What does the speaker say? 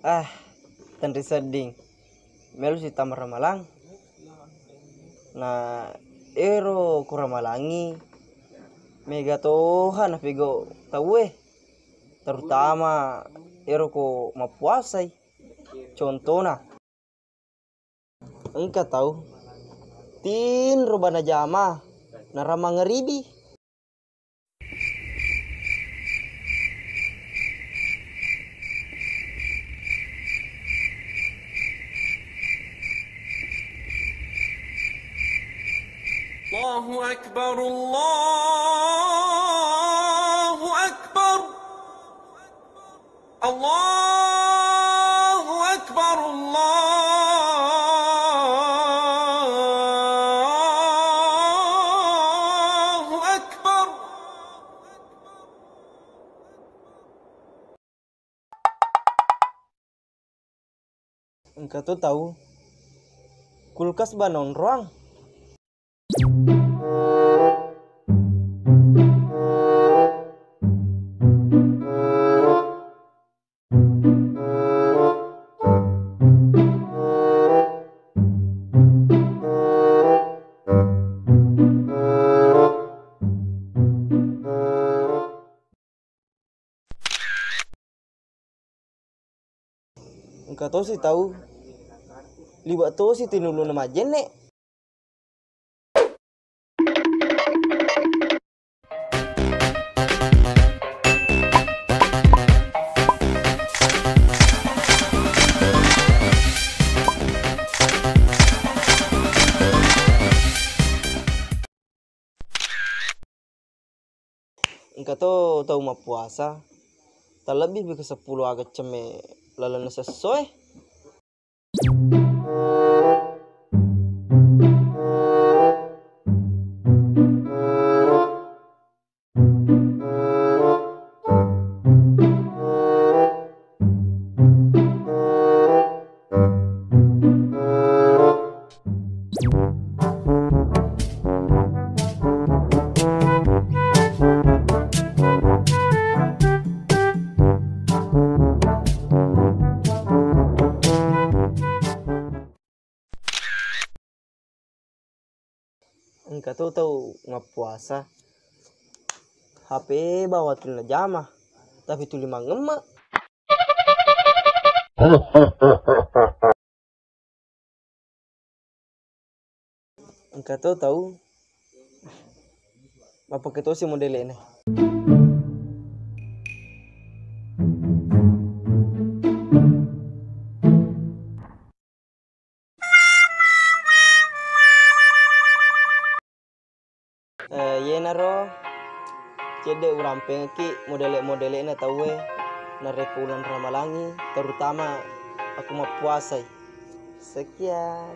Ah, Tanri Seding. Melu si tamar ramalang. Nah, ero kuramalangi. Mega tohan apigo tawe. Terutama ero ko mapuasay. Contohna. Engka tahu. Tin rubana jama. Narama ngeribi. Allahu Akbar, Allahu Akbar, Allahu Akbar, Allahu Akbar. Engkau tuh tahu kulkas banon ruang. Engkau tuh sih tahu libat tuh sih tinulu nama jenek. Engkau tuh tahu mau puasa, terlebih ke 10 agak ceme lalana sesuai. Engkau tuh tahu ngapuasa HP bawa tulina jama tapi tuli mangema. Engkau tuh tahu apa kita si model ini. Ye naro cede urang pengki model ini tahu narekulan ramalangi terutama aku mau puasa. Sekian.